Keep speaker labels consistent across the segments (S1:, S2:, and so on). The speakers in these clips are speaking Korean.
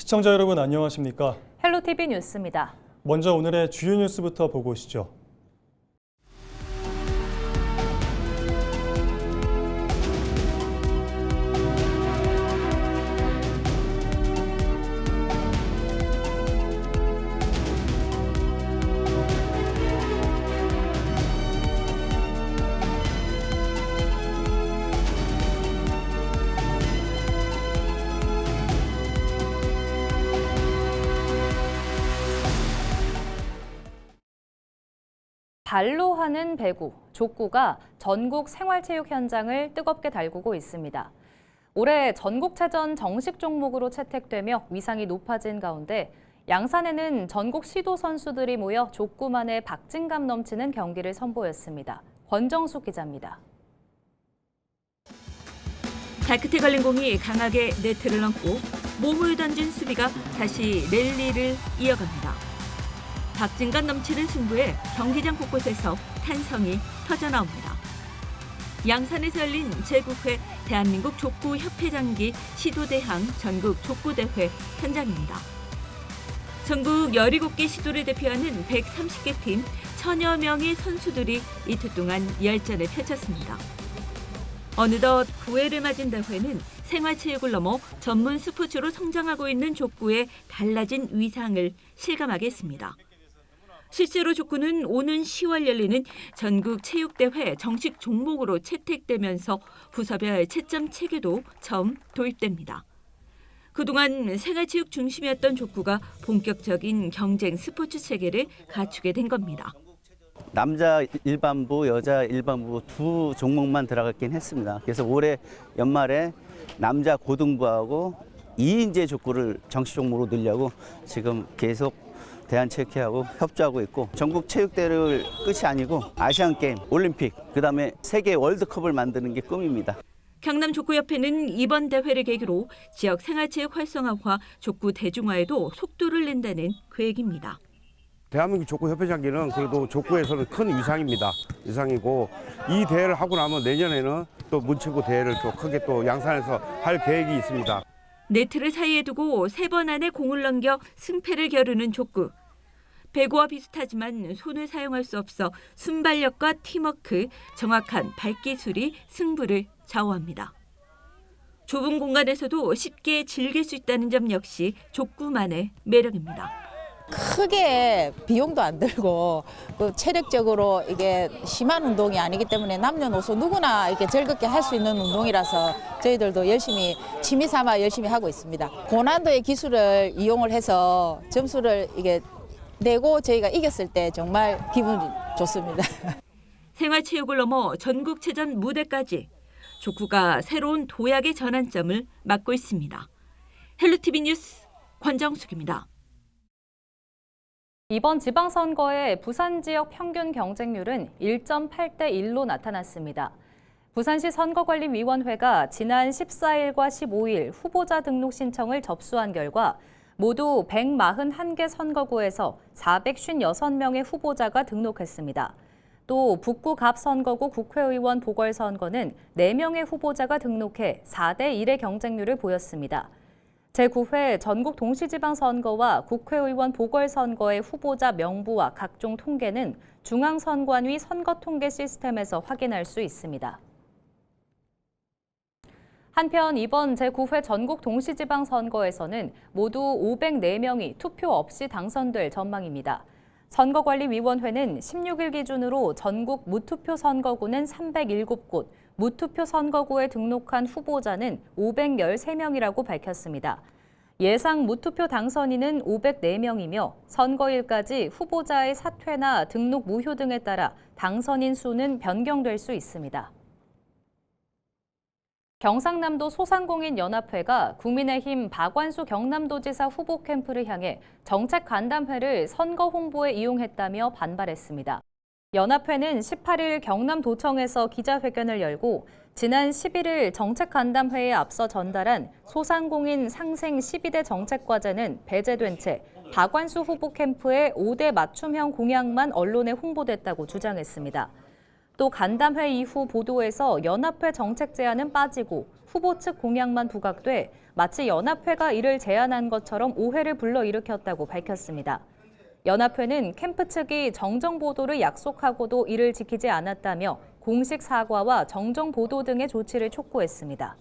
S1: 시청자 여러분 안녕하십니까?
S2: 헬로티비 뉴스입니다.
S1: 먼저 오늘의 주요 뉴스부터 보고 오시죠.
S2: 발로 하는 배구, 족구가 전국 생활체육 현장을 뜨겁게 달구고 있습니다. 올해 전국체전 정식 종목으로 채택되며 위상이 높아진 가운데 양산에는 전국 시도 선수들이 모여 족구만의 박진감 넘치는 경기를 선보였습니다. 권정숙 기자입니다.
S3: 발끝에 걸린 공이 강하게 네트를 넘고 몸을 던진 수비가 다시 랠리를 이어갑니다. 박진감 넘치는 승부에 경기장 곳곳에서 탄성이 터져나옵니다. 양산에서 열린 제9회 대한민국 족구협회장기 시도대항 전국 족구대회 현장입니다. 전국 17개 시도를 대표하는 130개 팀 1000여 명의 선수들이 이틀 동안 열전을 펼쳤습니다. 어느덧 9회를 맞은 대회는 생활체육을 넘어 전문 스포츠로 성장하고 있는 족구의 달라진 위상을 실감하게 했습니다. 실제로 족구는 오는 10월 열리는 전국체육대회 정식 종목으로 채택되면서 부서별 채점 체계도 처음 도입됩니다. 그동안 생활체육 중심이었던 족구가 본격적인 경쟁 스포츠 체계를 갖추게 된 겁니다.
S4: 남자 일반부, 여자 일반부 두 종목만 들어갔긴 했습니다. 그래서 올해 연말에 남자 고등부하고 2인제 족구를 정식 종목으로 늘려고 지금 계속 대한체육회하고 협조하고 있고 전국 체육대회를 끝이 아니고 아시안게임, 올림픽, 그다음에 세계 월드컵을 만드는 게 꿈입니다.
S3: 경남족구협회는 이번 대회를 계기로 지역 생활체육 활성화와 족구 대중화에도 속도를 낸다는 계획입니다.
S5: 대한민국 족구협회장기는 그래도 족구에서는 큰 위상입니다. 위상이고 이 대회를 하고 나면 내년에는 또 문체부 대회를 또 크게 또 양산에서 할 계획이 있습니다.
S3: 네트를 사이에 두고 3번 안에 공을 넘겨 승패를 겨루는 족구. 배구와 비슷하지만 손을 사용할 수 없어 순발력과 팀워크, 정확한 발기술이 승부를 좌우합니다. 좁은 공간에서도 쉽게 즐길 수 있다는 점 역시 족구만의 매력입니다.
S6: 크게 비용도 안 들고 체력적으로 이게 심한 운동이 아니기 때문에 남녀노소 누구나 이렇게 즐겁게 할 수 있는 운동이라서 저희들도 열심히 취미 삼아 열심히 하고 있습니다. 고난도의 기술을 이용을 해서 점수를 이게 내고 저희가 이겼을 때 정말 기분이 좋습니다.
S3: 생활체육을 넘어 전국체전 무대까지 족구가 새로운 도약의 전환점을 맞고 있습니다. 헬로티비 뉴스 권정숙입니다.
S2: 이번 지방선거의 부산 지역 평균 경쟁률은 1.8대 1로 나타났습니다. 부산시 선거관리위원회가 지난 14일과 15일 후보자 등록 신청을 접수한 결과 모두 141개 선거구에서 456명의 후보자가 등록했습니다. 또 북구 갑선거구 국회의원 보궐선거는 4명의 후보자가 등록해 4대 1의 경쟁률을 보였습니다. 제9회 전국 동시지방선거와 국회의원 보궐선거의 후보자 명부와 각종 통계는 중앙선관위 선거통계 시스템에서 확인할 수 있습니다. 한편 이번 제9회 전국 동시지방선거에서는 모두 504명이 투표 없이 당선될 전망입니다. 선거관리위원회는 16일 기준으로 전국 무투표 선거구는 307곳, 무투표 선거구에 등록한 후보자는 513명이라고 밝혔습니다. 예상 무투표 당선인은 504명이며 선거일까지 후보자의 사퇴나 등록 무효 등에 따라 당선인 수는 변경될 수 있습니다. 경상남도 소상공인연합회가 국민의힘 박완수 경남도지사 후보 캠프를 향해 정책 간담회를 선거 홍보에 이용했다며 반발했습니다. 연합회는 18일 경남도청에서 기자회견을 열고 지난 11일 정책 간담회에 앞서 전달한 소상공인 상생 12대 정책과제는 배제된 채 박완수 후보 캠프의 5대 맞춤형 공약만 언론에 홍보됐다고 주장했습니다. 또 간담회 이후 보도에서 연합회 정책 제안은 빠지고 후보 측 공약만 부각돼 마치 연합회가 이를 제안한 것처럼 오해를 불러일으켰다고 밝혔습니다. 연합회는 캠프 측이 정정 보도를 약속하고도 이를 지키지 않았다며 공식 사과와 정정 보도 등의 조치를 촉구했습니다.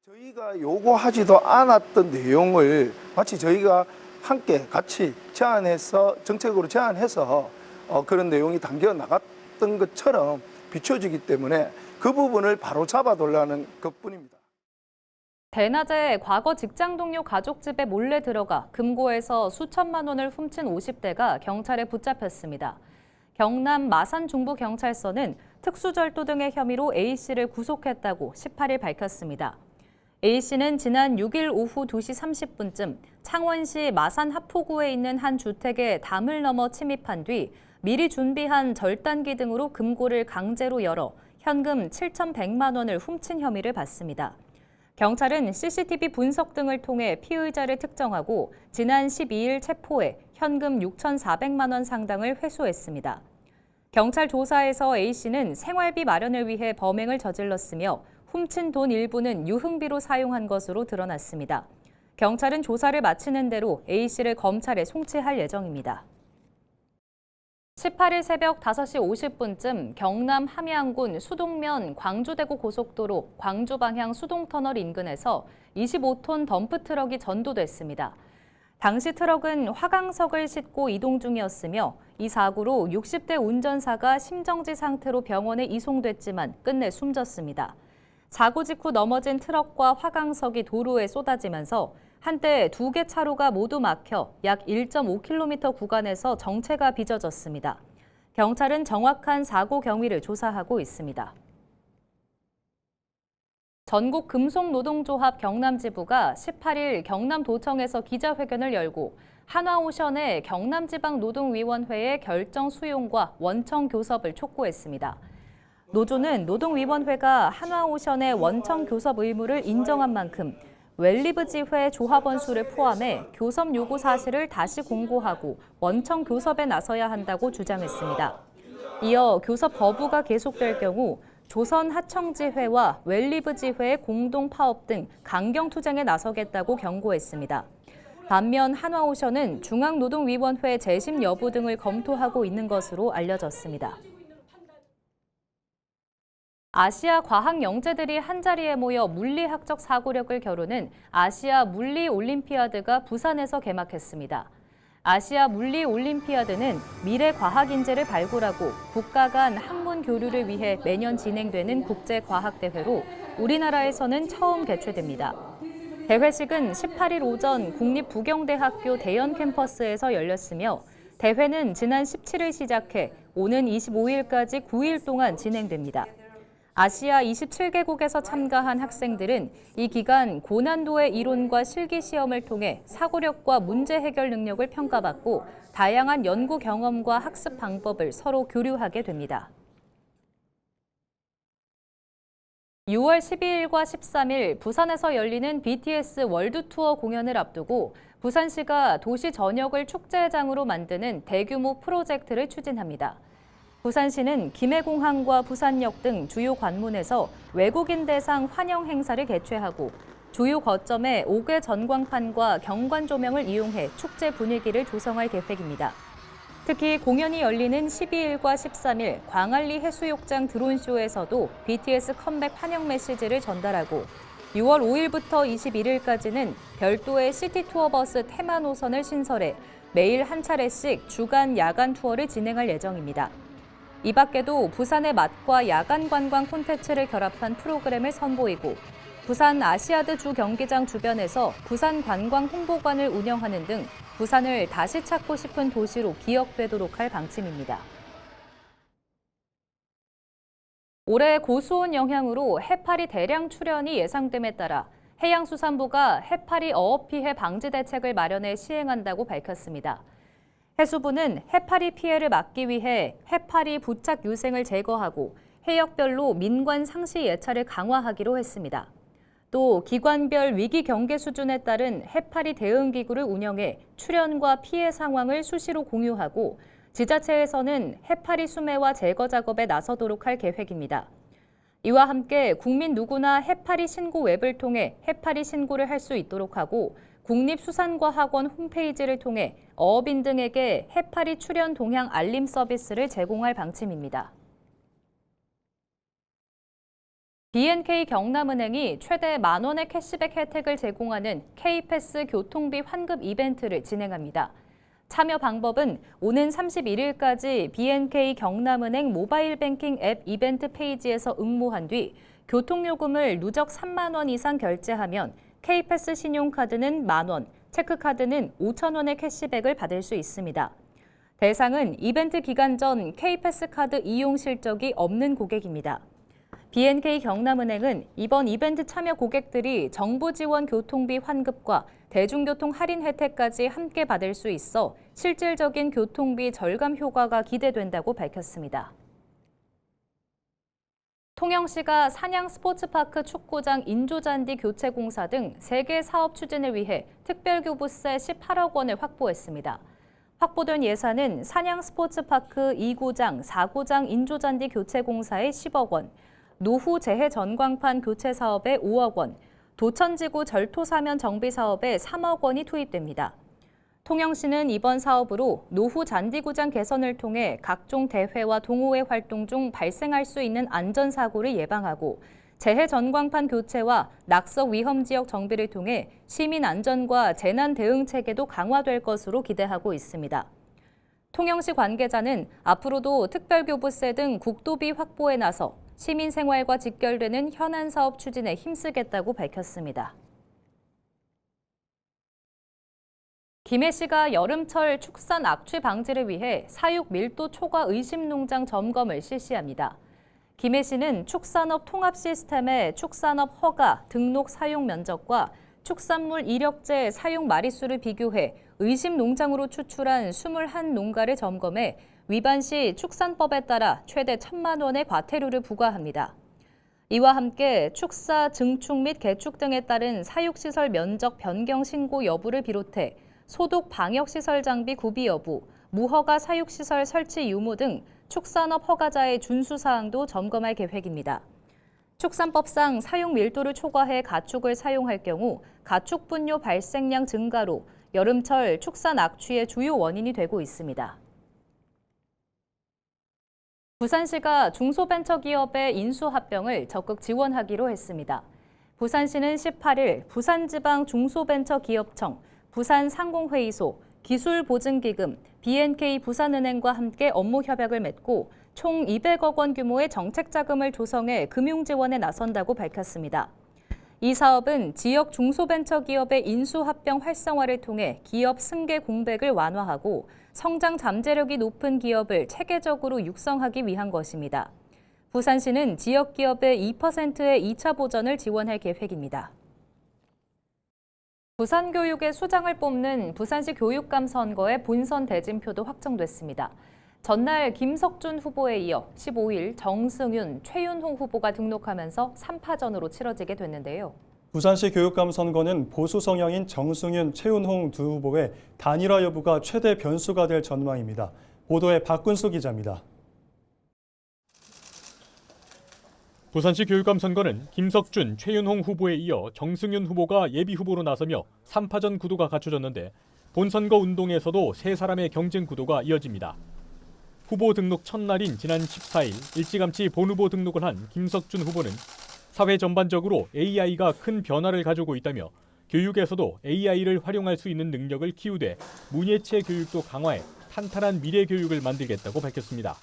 S7: 저희가 요구하지도 않았던 내용을 마치 저희가 함께 같이 제안해서 정책으로 제안해서 그런 내용이 담겨 나갔던 것처럼 비춰지기 때문에 그 부분을 바로 잡아달라는 것뿐입니다.
S2: 대낮에 과거 직장 동료 가족 집에 몰래 들어가 금고에서 수천만 원을 훔친 50대가 경찰에 붙잡혔습니다. 경남 마산 중부경찰서는 특수절도 등의 혐의로 A씨를 구속했다고 18일 밝혔습니다. A씨는 지난 6일 오후 2시 30분쯤 창원시 마산 하포구에 있는 한 주택에 담을 넘어 침입한 뒤 미리 준비한 절단기 등으로 금고를 강제로 열어 현금 7,100만 원을 훔친 혐의를 받습니다. 경찰은 CCTV 분석 등을 통해 피의자를 특정하고 지난 12일 체포해 현금 6,400만 원 상당을 회수했습니다. 경찰 조사에서 A씨는 생활비 마련을 위해 범행을 저질렀으며 훔친 돈 일부는 유흥비로 사용한 것으로 드러났습니다. 경찰은 조사를 마치는 대로 A씨를 검찰에 송치할 예정입니다. 18일 새벽 5시 50분쯤 경남 함양군 수동면 광주대구 고속도로 광주 방향 수동터널 인근에서 25톤 덤프트럭이 전도됐습니다. 당시 트럭은 화강석을 싣고 이동 중이었으며 이 사고로 60대 운전사가 심정지 상태로 병원에 이송됐지만 끝내 숨졌습니다. 사고 직후 넘어진 트럭과 화강석이 도로에 쏟아지면서 한때 2개 차로가 모두 막혀 약 1.5km 구간에서 정체가 빚어졌습니다. 경찰은 정확한 사고 경위를 조사하고 있습니다. 전국 금속노동조합 경남지부가 18일 경남도청에서 기자회견을 열고 한화오션의 경남지방노동위원회의 결정 수용과 원청 교섭을 촉구했습니다. 노조는 노동위원회가 한화오션의 원청 교섭 의무를 인정한 만큼 웰리브 지회 조합원 수를 포함해 교섭 요구 사실을 다시 공고하고 원청 교섭에 나서야 한다고 주장했습니다. 이어 교섭 거부가 계속될 경우 조선 하청지회와 웰리브 지회의 공동 파업 등 강경 투쟁에 나서겠다고 경고했습니다. 반면 한화오션은 중앙노동위원회 재심 여부 등을 검토하고 있는 것으로 알려졌습니다. 아시아 과학 영재들이 한자리에 모여 물리학적 사고력을 겨루는 아시아 물리 올림피아드가 부산에서 개막했습니다. 아시아 물리 올림피아드는 미래 과학 인재를 발굴하고 국가 간 학문 교류를 위해 매년 진행되는 국제 과학 대회로 우리나라에서는 처음 개최됩니다. 대회식은 18일 오전 국립부경대학교 대연 캠퍼스에서 열렸으며 대회는 지난 17일 시작해 오는 25일까지 9일 동안 진행됩니다. 아시아 27개국에서 참가한 학생들은 이 기간 고난도의 이론과 실기 시험을 통해 사고력과 문제 해결 능력을 평가받고 다양한 연구 경험과 학습 방법을 서로 교류하게 됩니다. 6월 12일과 13일 부산에서 열리는 BTS 월드 투어 공연을 앞두고 부산시가 도시 전역을 축제장으로 만드는 대규모 프로젝트를 추진합니다. 부산시는 김해공항과 부산역 등 주요 관문에서 외국인 대상 환영 행사를 개최하고 주요 거점에 5개 전광판과 경관 조명을 이용해 축제 분위기를 조성할 계획입니다. 특히 공연이 열리는 12일과 13일 광안리 해수욕장 드론쇼에서도 BTS 컴백 환영 메시지를 전달하고 6월 5일부터 21일까지는 별도의 시티 투어버스 테마 노선을 신설해 매일 한 차례씩 주간, 야간 투어를 진행할 예정입니다. 이 밖에도 부산의 맛과 야간 관광 콘텐츠를 결합한 프로그램을 선보이고 부산 아시아드 주 경기장 주변에서 부산 관광 홍보관을 운영하는 등 부산을 다시 찾고 싶은 도시로 기억되도록 할 방침입니다. 올해 고수온 영향으로 해파리 대량 출현이 예상됨에 따라 해양수산부가 해파리 어업 피해 방지 대책을 마련해 시행한다고 밝혔습니다. 해수부는 해파리 피해를 막기 위해 해파리 부착 유생을 제거하고 해역별로 민관 상시 예찰을 강화하기로 했습니다. 또 기관별 위기 경계 수준에 따른 해파리 대응 기구를 운영해 출현과 피해 상황을 수시로 공유하고 지자체에서는 해파리 수매와 제거 작업에 나서도록 할 계획입니다. 이와 함께 국민 누구나 해파리 신고 웹을 통해 해파리 신고를 할 수 있도록 하고 국립수산과학원 홈페이지를 통해 어업인 등에게 해파리 출현 동향 알림 서비스를 제공할 방침입니다. B&K 경남은행이 최대 10,000원의 캐시백 혜택을 제공하는 K패스 교통비 환급 이벤트를 진행합니다. 참여 방법은 오는 31일까지 B&K 경남은행 모바일 뱅킹 앱 이벤트 페이지에서 응모한 뒤 교통요금을 누적 3만 원 이상 결제하면 K패스 신용카드는 만원, 체크카드는 5,000원의 캐시백을 받을 수 있습니다. 대상은 이벤트 기간 전 K패스 카드 이용 실적이 없는 고객입니다. B&K 경남은행은 이번 이벤트 참여 고객들이 정부 지원 교통비 환급과 대중교통 할인 혜택까지 함께 받을 수 있어 실질적인 교통비 절감 효과가 기대된다고 밝혔습니다. 통영시가 산양 스포츠파크 축구장 인조잔디 교체 공사 등 3개 사업 추진을 위해 특별교부세 18억 원을 확보했습니다. 확보된 예산은 산양 스포츠파크 2구장, 4구장 인조잔디 교체 공사에 10억 원, 노후 재해 전광판 교체 사업에 5억 원, 도천지구 절토사면 정비 사업에 3억 원이 투입됩니다. 통영시는 이번 사업으로 노후 잔디구장 개선을 통해 각종 대회와 동호회 활동 중 발생할 수 있는 안전사고를 예방하고 재해 전광판 교체와 낙석 위험 지역 정비를 통해 시민 안전과 재난 대응 체계도 강화될 것으로 기대하고 있습니다. 통영시 관계자는 앞으로도 특별교부세 등 국도비 확보에 나서 시민 생활과 직결되는 현안 사업 추진에 힘쓰겠다고 밝혔습니다. 김해시가 여름철 축산 악취 방지를 위해 사육 밀도 초과 의심 농장 점검을 실시합니다. 김해시는 축산업 통합 시스템의 축산업 허가, 등록 사용 면적과 축산물 이력제 사용 마리수를 비교해 의심 농장으로 추출한 21농가를 점검해 위반 시 축산법에 따라 최대 1,000만 원의 과태료를 부과합니다. 이와 함께 축사, 증축 및 개축 등에 따른 사육시설 면적 변경 신고 여부를 비롯해 소독 방역시설 장비 구비 여부, 무허가 사육시설 설치 유무 등 축산업 허가자의 준수사항도 점검할 계획입니다. 축산법상 사육 밀도를 초과해 가축을 사용할 경우 가축 분뇨 발생량 증가로 여름철 축산 악취의 주요 원인이 되고 있습니다. 부산시가 중소벤처기업의 인수합병을 적극 지원하기로 했습니다. 부산시는 18일 부산지방중소벤처기업청, 부산상공회의소, 기술보증기금, B&K 부산은행과 함께 업무 협약을 맺고 총 200억 원 규모의 정책자금을 조성해 금융지원에 나선다고 밝혔습니다. 이 사업은 지역 중소벤처기업의 인수합병 활성화를 통해 기업 승계 공백을 완화하고 성장 잠재력이 높은 기업을 체계적으로 육성하기 위한 것입니다. 부산시는 지역 기업의 2%의 2차 보전을 지원할 계획입니다. 부산교육의 수장을 뽑는 부산시 교육감 선거의 본선 대진표도 확정됐습니다. 전날 김석준 후보에 이어 15일 정승윤, 최윤홍 후보가 등록하면서 3파전으로 치러지게 됐는데요.
S1: 부산시 교육감 선거는 보수 성향인 정승윤, 최윤홍 두 후보의 단일화 여부가 최대 변수가 될 전망입니다. 보도에 박근수 기자입니다.
S8: 부산시 교육감 선거는 김석준, 최윤홍 후보에 이어 정승윤 후보가 예비 후보로 나서며 3파전 구도가 갖춰졌는데 본선거 운동에서도 세 사람의 경쟁 구도가 이어집니다. 후보 등록 첫날인 지난 14일 일찌감치 본후보 등록을 한 김석준 후보는 사회 전반적으로 AI가 큰 변화를 가져오고 있다며 교육에서도 AI를 활용할 수 있는 능력을 키우되 문예체 교육도 강화해 탄탄한 미래 교육을 만들겠다고 밝혔습니다.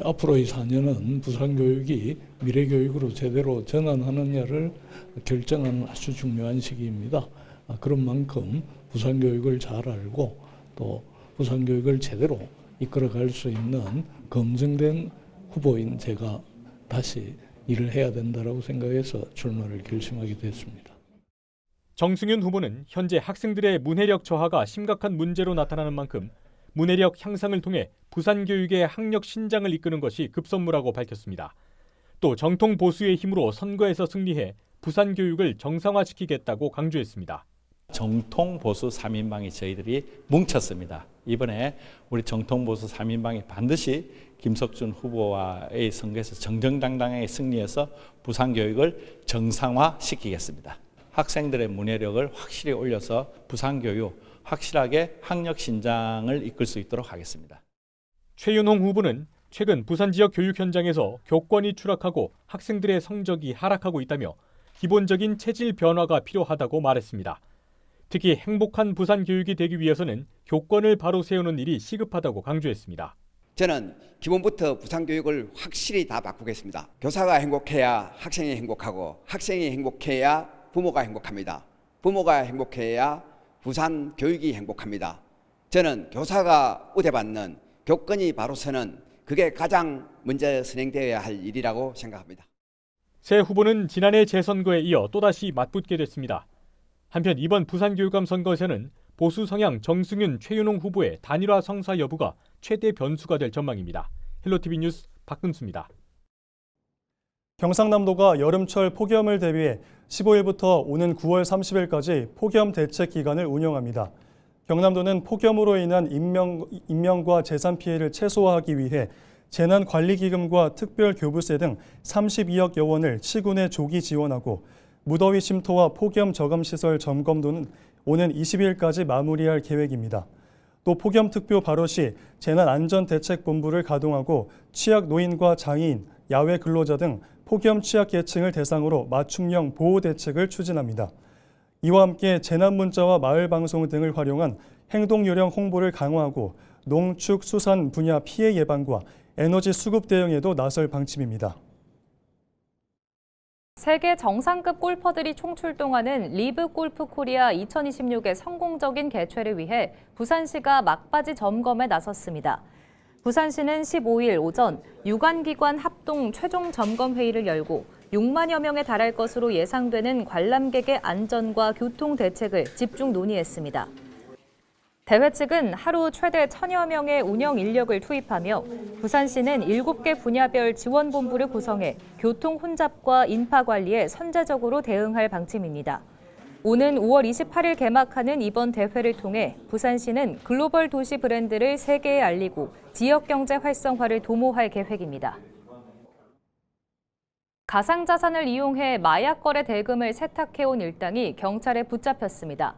S9: 앞으로의 4년은 부산교육이 미래교육으로 제대로 전환하느냐를 결정하는 아주 중요한 시기입니다. 그런 만큼 부산교육을 잘 알고 또 부산교육을 제대로 이끌어갈 수 있는 검증된 후보인 제가 다시 일을 해야 된다고 생각해서 출마를 결심하게 됐습니다.
S8: 정승윤 후보는 현재 학생들의 문해력 저하가 심각한 문제로 나타나는 만큼 문해력 향상을 통해 부산 교육의 학력 신장을 이끄는 것이 급선무라고 밝혔습니다. 또 정통 보수의 힘으로 선거에서 승리해 부산 교육을 정상화시키겠다고 강조했습니다.
S10: 정통 보수 3인방이 저희들이 뭉쳤습니다. 이번에 우리 정통 보수 3인방이 반드시 김석준 후보와의 선거에서 정정당당하게 승리해서 부산교육을 정상화시키겠습니다. 학생들의 문해력을 확실히 올려서 부산교육 확실하게 학력 신장을 이끌 수 있도록 하겠습니다.
S8: 최윤홍 후보는 최근 부산 지역 교육 현장에서 교권이 추락하고 학생들의 성적이 하락하고 있다며 기본적인 체질 변화가 필요하다고 말했습니다. 특히 행복한 부산 교육이 되기 위해서는 교권을 바로 세우는 일이 시급하다고 강조했습니다.
S11: 저는 기본부터 부산 교육을 확실히 다 바꾸겠습니다. 교사가 행복해야 학생이 행복하고 학생이 행복해야 부모가 행복합니다. 부모가 행복해야 부산 교육이 행복합니다. 저는 교사가 우대받는 교권이 바로 서는 그게 가장 먼저 선행되어야 할 일이라고 생각합니다.
S8: 새 후보는 지난해 재선거에 이어 또다시 맞붙게 됐습니다. 한편 이번 부산교육감 선거에서는 보수 성향 정승윤, 최윤홍 후보의 단일화 성사 여부가 최대 변수가 될 전망입니다. 헬로티비 뉴스 박근수입니다.
S1: 경상남도가 여름철 폭염을 대비해 15일부터 오는 9월 30일까지 폭염 대책 기간을 운영합니다. 경남도는 폭염으로 인한 인명과 재산 피해를 최소화하기 위해 재난관리기금과 특별교부세 등 32억여 원을 시군에 조기 지원하고 무더위 침토와 폭염 저감시설 점검도는 오는 20일까지 마무리할 계획입니다. 또 폭염특보 발효 시 재난안전대책본부를 가동하고 취약 노인과 장애인, 야외 근로자 등 폭염 취약계층을 대상으로 맞춤형 보호대책을 추진합니다. 이와 함께 재난문자와 마을방송 등을 활용한 행동요령 홍보를 강화하고 농축, 수산 분야 피해 예방과 에너지 수급 대응에도 나설 방침입니다.
S2: 세계 정상급 골퍼들이 총출동하는 리브 골프 코리아 2026의 성공적인 개최를 위해 부산시가 막바지 점검에 나섰습니다. 부산시는 15일 오전 유관기관 합동 최종 점검 회의를 열고 6만여 명에 달할 것으로 예상되는 관람객의 안전과 교통 대책을 집중 논의했습니다. 대회 측은 하루 최대 1000여 명의 운영 인력을 투입하며 부산시는 7개 분야별 지원본부를 구성해 교통 혼잡과 인파 관리에 선제적으로 대응할 방침입니다. 오는 5월 28일 개막하는 이번 대회를 통해 부산시는 글로벌 도시 브랜드를 세계에 알리고 지역경제 활성화를 도모할 계획입니다. 가상자산을 이용해 마약 거래 대금을 세탁해온 일당이 경찰에 붙잡혔습니다.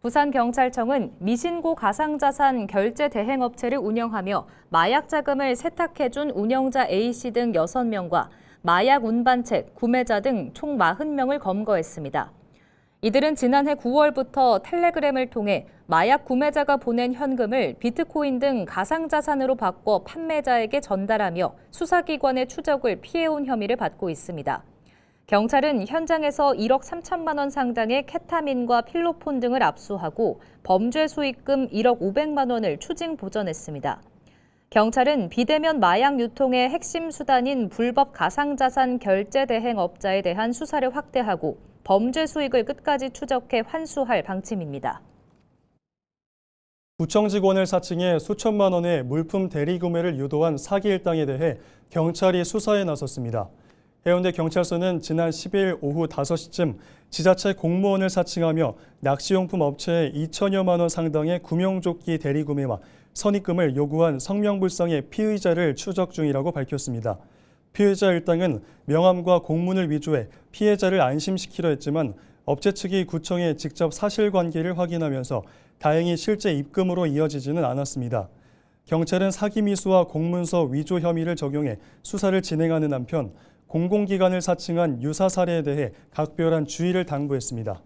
S2: 부산경찰청은 미신고 가상자산 결제 대행업체를 운영하며 마약 자금을 세탁해준 운영자 A씨 등 6명과 마약 운반책, 구매자 등 총 40명을 검거했습니다. 이들은 지난해 9월부터 텔레그램을 통해 마약 구매자가 보낸 현금을 비트코인 등 가상자산으로 바꿔 판매자에게 전달하며 수사기관의 추적을 피해온 혐의를 받고 있습니다. 경찰은 현장에서 1억 3천만 원 상당의 케타민과 필로폰 등을 압수하고 범죄 수익금 1억 500만 원을 추징 보전했습니다. 경찰은 비대면 마약 유통의 핵심 수단인 불법 가상자산 결제 대행업자에 대한 수사를 확대하고 범죄 수익을 끝까지 추적해 환수할 방침입니다.
S1: 구청 직원을 사칭해 수천만 원의 물품 대리 구매를 유도한 사기 일당에 대해 경찰이 수사에 나섰습니다. 해운대 경찰서는 지난 10일 오후 5시쯤 지자체 공무원을 사칭하며 낚시용품 업체에 2천여만 원 상당의 구명조끼 대리 구매와 선입금을 요구한 성명불상의 피의자를 추적 중이라고 밝혔습니다. 피의자 일당은 명함과 공문을 위조해 피해자를 안심시키려 했지만 업체 측이 구청에 직접 사실관계를 확인하면서 다행히 실제 입금으로 이어지지는 않았습니다. 경찰은 사기미수와 공문서 위조 혐의를 적용해 수사를 진행하는 한편 공공기관을 사칭한 유사 사례에 대해 각별한 주의를 당부했습니다.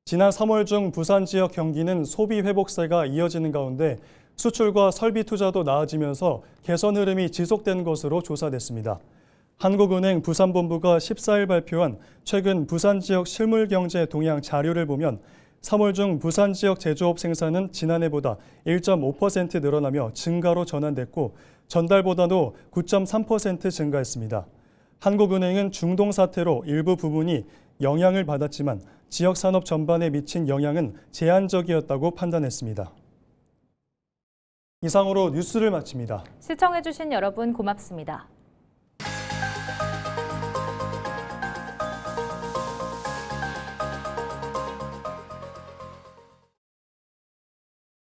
S1: 지난 3월 중 부산 지역 경기는 소비 회복세가 이어지는 가운데 수출과 설비 투자도 나아지면서 개선 흐름이 지속된 것으로 조사됐습니다. 한국은행 부산본부가 14일 발표한 최근 부산 지역 실물 경제 동향 자료를 보면 3월 중 부산 지역 제조업 생산은 지난해보다 1.5% 늘어나며 증가로 전환됐고 전달보다도 9.3% 증가했습니다. 한국은행은 중동 사태로 일부 부분이 영향을 받았지만 지역 산업 전반에 미친 영향은 제한적이었다고 판단했습니다. 이상으로 뉴스를 마칩니다.
S2: 시청해주신 여러분 고맙습니다.